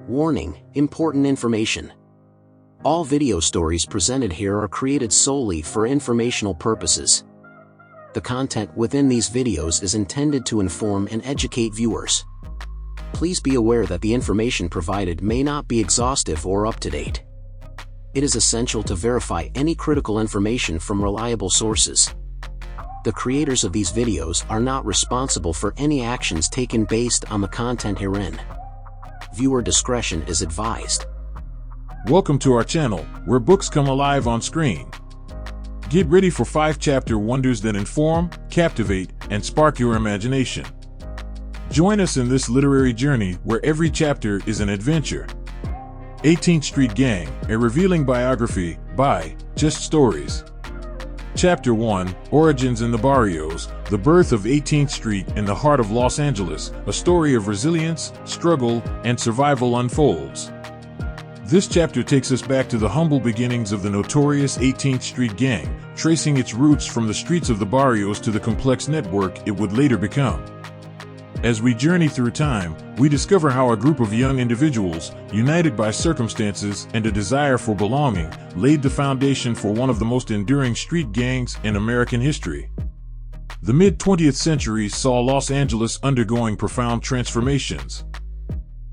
Warning: important information. All video stories presented here are created solely for informational purposes. The content within these videos is intended to inform and educate viewers. Please be aware that the information provided may not be exhaustive or up-to-date. It is essential to verify any critical information from reliable sources. The creators of these videos are not responsible for any actions taken based on the content herein. Viewer discretion is advised. Welcome to our channel, where books come alive on screen. Get ready for 5-chapter wonders that inform, captivate, and spark your imagination. Join us in this literary journey where every chapter is an adventure. 18th Street Gang, a revealing biography by Just Stories. Chapter 1, Origins in the Barrios, the birth of 18th Street in the heart of Los Angeles, a story of resilience, struggle, and survival unfolds. This chapter takes us back to the humble beginnings of the notorious 18th Street Gang, tracing its roots from the streets of the Barrios to the complex network it would later become. As we journey through time, we discover how a group of young individuals, united by circumstances and a desire for belonging, laid the foundation for one of the most enduring street gangs in American history. The mid-20th century saw Los Angeles undergoing profound transformations.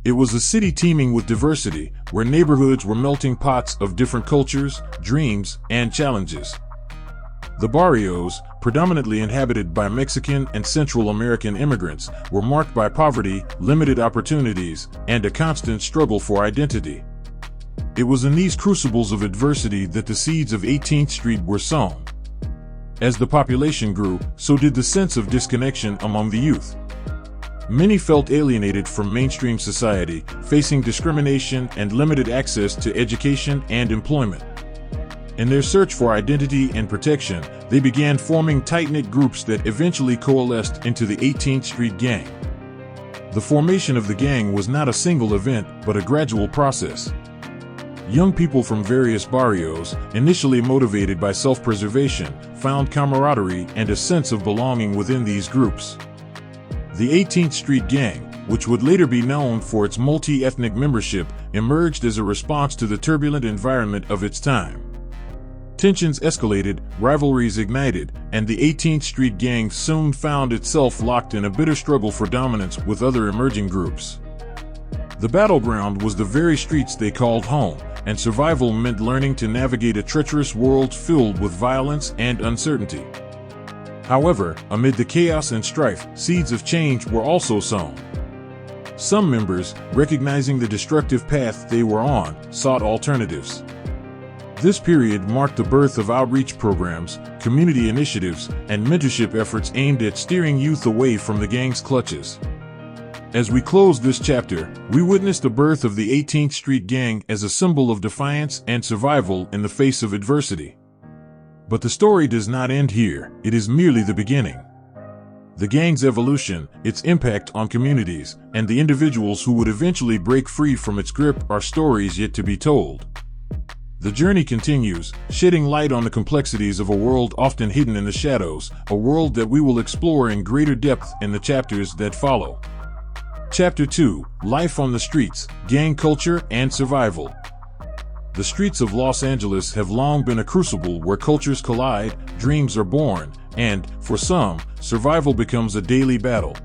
It was a city teeming with diversity, where neighborhoods were melting pots of different cultures, dreams, and challenges. The Barrios, predominantly inhabited by Mexican and Central American immigrants, were marked by poverty, limited opportunities, and a constant struggle for identity. It was in these crucibles of adversity that the seeds of 18th Street were sown. As the population grew, so did the sense of disconnection among the youth. Many felt alienated from mainstream society, facing discrimination and limited access to education and employment. In their search for identity and protection, they began forming tight-knit groups that eventually coalesced into the 18th Street Gang. The formation of the gang was not a single event, but a gradual process. Young people from various barrios, initially motivated by self-preservation, found camaraderie and a sense of belonging within these groups. The 18th Street Gang, which would later be known for its multi-ethnic membership, emerged as a response to the turbulent environment of its time. Tensions escalated, rivalries ignited, and the 18th Street Gang soon found itself locked in a bitter struggle for dominance with other emerging groups. The battleground was the very streets they called home, and survival meant learning to navigate a treacherous world filled with violence and uncertainty. However, amid the chaos and strife, seeds of change were also sown. Some members, recognizing the destructive path they were on, sought alternatives. This period marked the birth of outreach programs, community initiatives, and mentorship efforts aimed at steering youth away from the gang's clutches. As we close this chapter, we witness the birth of the 18th Street Gang as a symbol of defiance and survival in the face of adversity. But the story does not end here, it is merely the beginning. The gang's evolution, its impact on communities, and the individuals who would eventually break free from its grip are stories yet to be told. The journey continues, shedding light on the complexities of a world often hidden in the shadows, a world that we will explore in greater depth in the chapters that follow. Chapter 2, Life on the Streets, Gang Culture and Survival. The streets of Los Angeles have long been a crucible where cultures collide, dreams are born, and, for some, survival becomes a daily battle.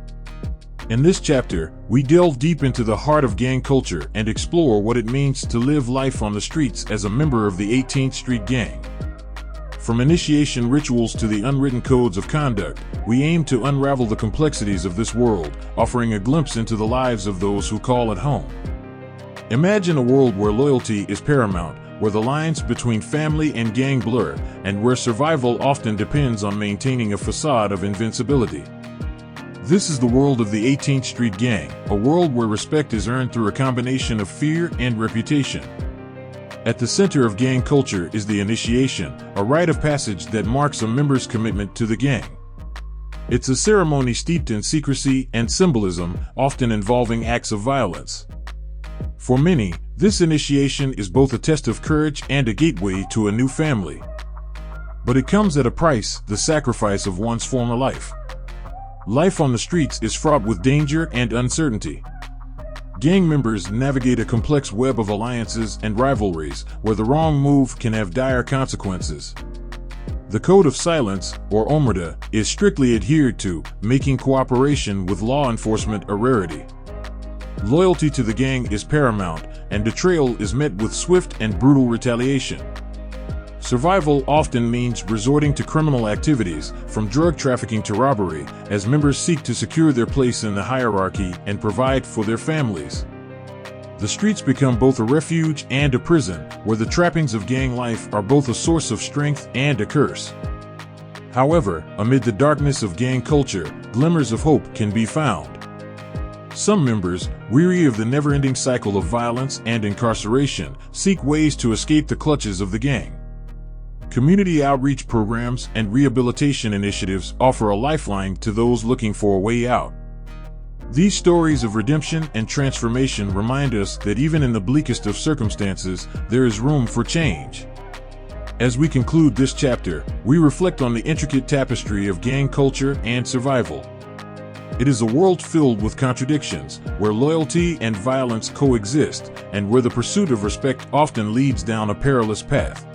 In this chapter, we delve deep into the heart of gang culture and explore what it means to live life on the streets as a member of the 18th Street Gang. From initiation rituals to the unwritten codes of conduct, we aim to unravel the complexities of this world, offering a glimpse into the lives of those who call it home. Imagine a world where loyalty is paramount, where the lines between family and gang blur, and where survival often depends on maintaining a facade of invincibility. This is the world of the 18th Street Gang, a world where respect is earned through a combination of fear and reputation. At the center of gang culture is the initiation, a rite of passage that marks a member's commitment to the gang. It's a ceremony steeped in secrecy and symbolism, often involving acts of violence. For many, this initiation is both a test of courage and a gateway to a new family. But it comes at a price, the sacrifice of one's former life. Life on the streets is fraught with danger and uncertainty. gang members navigate a complex web of alliances and rivalries where the wrong move can have dire consequences. The code of silence, or omerta, is strictly adhered to, making cooperation with law enforcement a rarity. Loyalty to the gang is paramount, and betrayal is met with swift and brutal retaliation. Survival often means resorting to criminal activities, from drug trafficking to robbery, as members seek to secure their place in the hierarchy and provide for their families. The streets become both a refuge and a prison, where the trappings of gang life are both a source of strength and a curse. However, amid the darkness of gang culture, glimmers of hope can be found. Some members, weary of the never-ending cycle of violence and incarceration, seek ways to escape the clutches of the gang. Community outreach programs and rehabilitation initiatives offer a lifeline to those looking for a way out. These stories of redemption and transformation remind us that even in the bleakest of circumstances, there is room for change. As we conclude this chapter, we reflect on the intricate tapestry of gang culture and survival. It is a world filled with contradictions, where loyalty and violence coexist, and where the pursuit of respect often leads down a perilous path.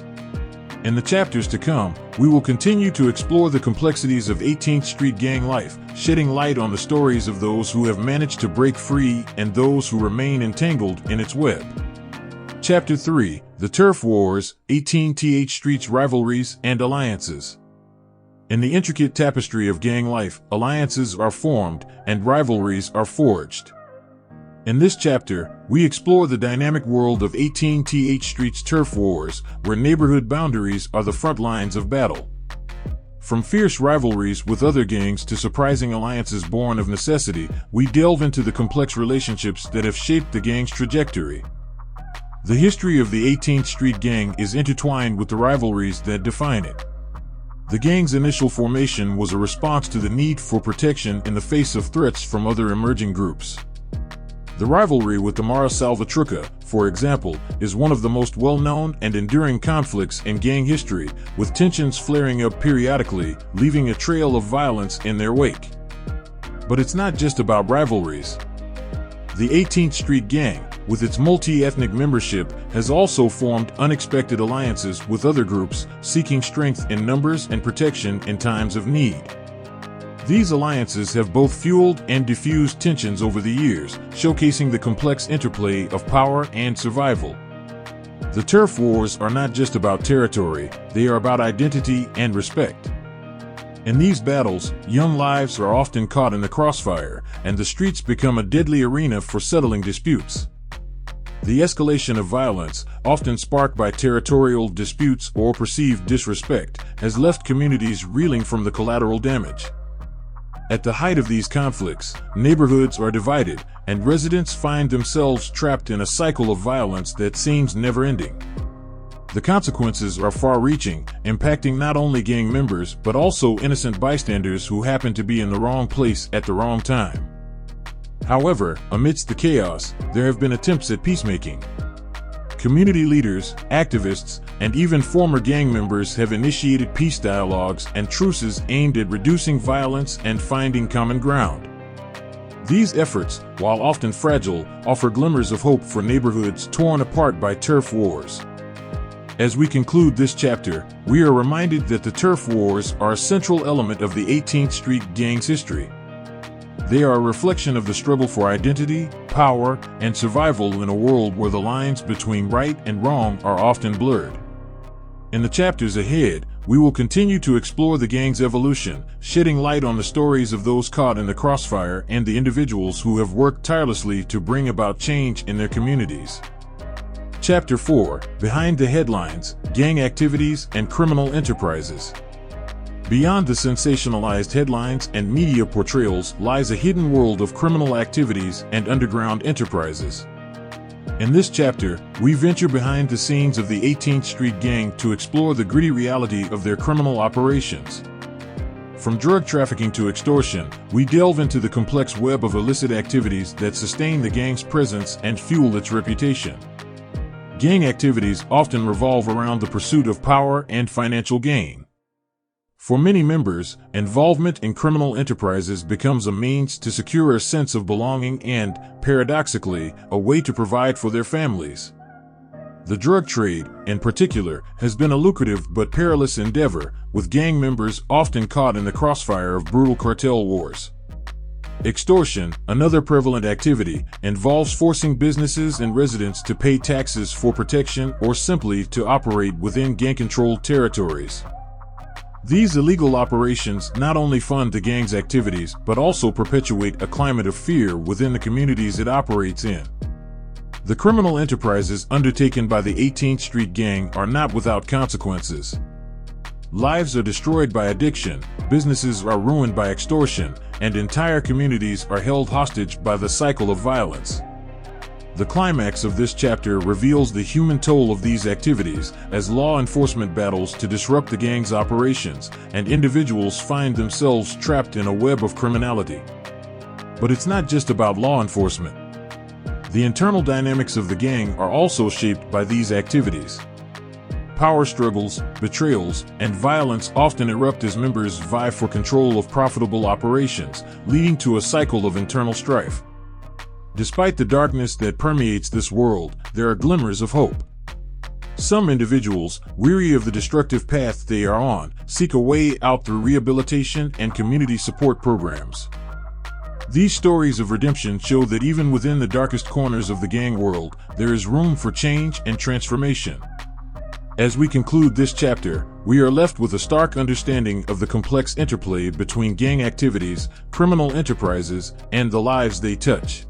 In the chapters to come, we will continue to explore the complexities of 18th Street gang life, shedding light on the stories of those who have managed to break free and those who remain entangled in its web. Chapter 3: The Turf Wars, 18th Street's Rivalries and Alliances. In the intricate tapestry of gang life, alliances are formed and rivalries are forged. In this chapter, we explore the dynamic world of 18th Street's turf wars, where neighborhood boundaries are the front lines of battle. From fierce rivalries with other gangs to surprising alliances born of necessity, we delve into the complex relationships that have shaped the gang's trajectory. The history of the 18th Street Gang is intertwined with the rivalries that define it. The gang's initial formation was a response to the need for protection in the face of threats from other emerging groups. The rivalry with the Mara Salvatrucha, for example, is one of the most well-known and enduring conflicts in gang history, with tensions flaring up periodically, leaving a trail of violence in their wake. But it's not just about rivalries. The 18th Street Gang, with its multi-ethnic membership, has also formed unexpected alliances with other groups, seeking strength in numbers and protection in times of need. These alliances have both fueled and diffused tensions over the years, showcasing the complex interplay of power and survival. The turf wars are not just about territory, they are about identity and respect. In these battles, young lives are often caught in the crossfire, and the streets become a deadly arena for settling disputes. The escalation of violence, often sparked by territorial disputes or perceived disrespect, has left communities reeling from the collateral damage. At the height of these conflicts, neighborhoods are divided, and residents find themselves trapped in a cycle of violence that seems never-ending. The consequences are far-reaching, impacting not only gang members but also innocent bystanders who happen to be in the wrong place at the wrong time. However, amidst the chaos, there have been attempts at peacemaking. Community leaders, activists, and even former gang members have initiated peace dialogues and truces aimed at reducing violence and finding common ground. These efforts, while often fragile, offer glimmers of hope for neighborhoods torn apart by turf wars. As we conclude this chapter, we are reminded that the turf wars are a central element of the 18th Street Gang's history. They are a reflection of the struggle for identity, power, and survival in a world where the lines between right and wrong are often blurred. In the chapters ahead, we will continue to explore the gang's evolution, shedding light on the stories of those caught in the crossfire and the individuals who have worked tirelessly to bring about change in their communities. Chapter 4: Behind the Headlines, Gang Activities and Criminal Enterprises. Beyond the sensationalized headlines and media portrayals lies a hidden world of criminal activities and underground enterprises. In this chapter, we venture behind the scenes of the 18th Street Gang to explore the gritty reality of their criminal operations. From drug trafficking to extortion, we delve into the complex web of illicit activities that sustain the gang's presence and fuel its reputation. Gang activities often revolve around the pursuit of power and financial gain. For many members, involvement in criminal enterprises becomes a means to secure a sense of belonging and, paradoxically, a way to provide for their families. The drug trade, in particular, has been a lucrative but perilous endeavor, with gang members often caught in the crossfire of brutal cartel wars. Extortion, another prevalent activity, involves forcing businesses and residents to pay taxes for protection or simply to operate within gang-controlled territories. These illegal operations not only fund the gang's activities but also perpetuate a climate of fear within the communities it operates in. The criminal enterprises undertaken by the 18th Street Gang are not without consequences. Lives are destroyed by addiction, businesses are ruined by extortion, and entire communities are held hostage by the cycle of violence. The climax of this chapter reveals the human toll of these activities as law enforcement battles to disrupt the gang's operations and individuals find themselves trapped in a web of criminality. But it's not just about law enforcement. The internal dynamics of the gang are also shaped by these activities. Power struggles, betrayals, and violence often erupt as members vie for control of profitable operations, leading to a cycle of internal strife. Despite the darkness that permeates this world, there are glimmers of hope. Some individuals, weary of the destructive path they are on, seek a way out through rehabilitation and community support programs. These stories of redemption show that even within the darkest corners of the gang world, there is room for change and transformation. As we conclude this chapter, we are left with a stark understanding of the complex interplay between gang activities, criminal enterprises, and the lives they touch.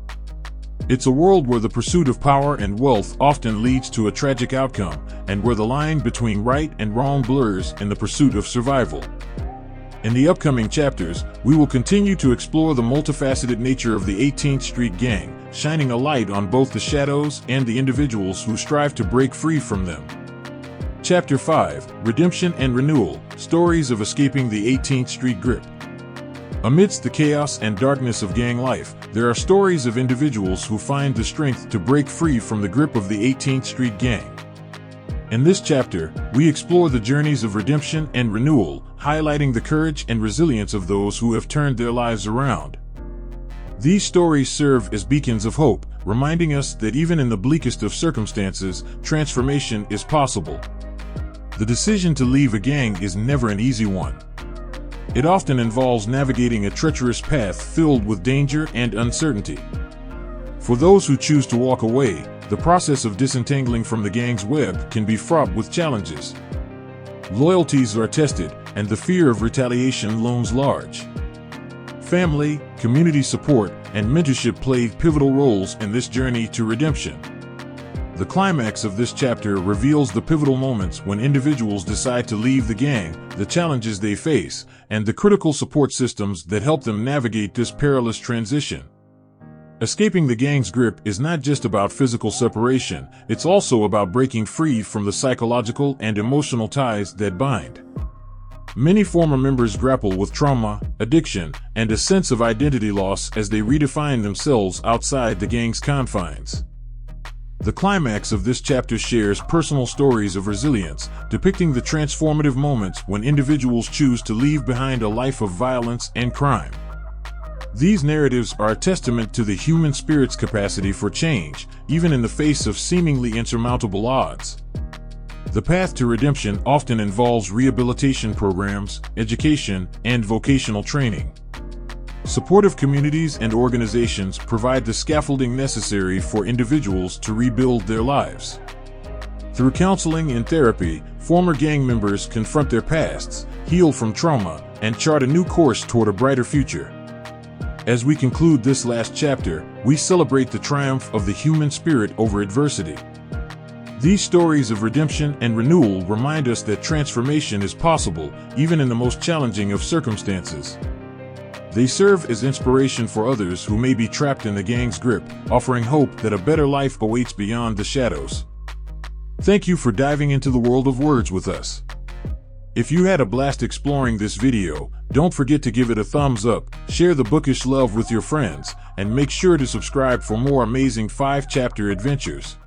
It's a world where the pursuit of power and wealth often leads to a tragic outcome, and where the line between right and wrong blurs in the pursuit of survival. In the upcoming chapters, we will continue to explore the multifaceted nature of the 18th Street Gang, shining a light on both the shadows and the individuals who strive to break free from them. Chapter 5, Redemption and Renewal, Stories of Escaping the 18th Street Grip. Amidst the chaos and darkness of gang life, there are stories of individuals who find the strength to break free from the grip of the 18th Street Gang. In this chapter, we explore the journeys of redemption and renewal, highlighting the courage and resilience of those who have turned their lives around. These stories serve as beacons of hope, reminding us that even in the bleakest of circumstances, transformation is possible. The decision to leave a gang is never an easy one. It often involves navigating a treacherous path filled with danger and uncertainty. For those who choose to walk away, the process of disentangling from the gang's web can be fraught with challenges. Loyalties are tested, and the fear of retaliation looms large. Family, community support, and mentorship play pivotal roles in this journey to redemption. The climax of this chapter reveals the pivotal moments when individuals decide to leave the gang, the challenges they face, and the critical support systems that help them navigate this perilous transition. Escaping the gang's grip is not just about physical separation, it's also about breaking free from the psychological and emotional ties that bind. Many former members grapple with trauma, addiction, and a sense of identity loss as they redefine themselves outside the gang's confines. The climax of this chapter shares personal stories of resilience, depicting the transformative moments when individuals choose to leave behind a life of violence and crime. These narratives are a testament to the human spirit's capacity for change, even in the face of seemingly insurmountable odds. The path to redemption often involves rehabilitation programs, education, and vocational training. Supportive communities and organizations provide the scaffolding necessary for individuals to rebuild their lives. Through counseling and therapy, former gang members confront their pasts, heal from trauma, and chart a new course toward a brighter future. As we conclude this last chapter, we celebrate the triumph of the human spirit over adversity. These stories of redemption and renewal remind us that transformation is possible, even in the most challenging of circumstances. They serve as inspiration for others who may be trapped in the gang's grip, offering hope that a better life awaits beyond the shadows. Thank you for diving into the world of words with us. If you had a blast exploring this video, don't forget to give it a thumbs up, share the bookish love with your friends, and make sure to subscribe for more amazing 5-chapter adventures.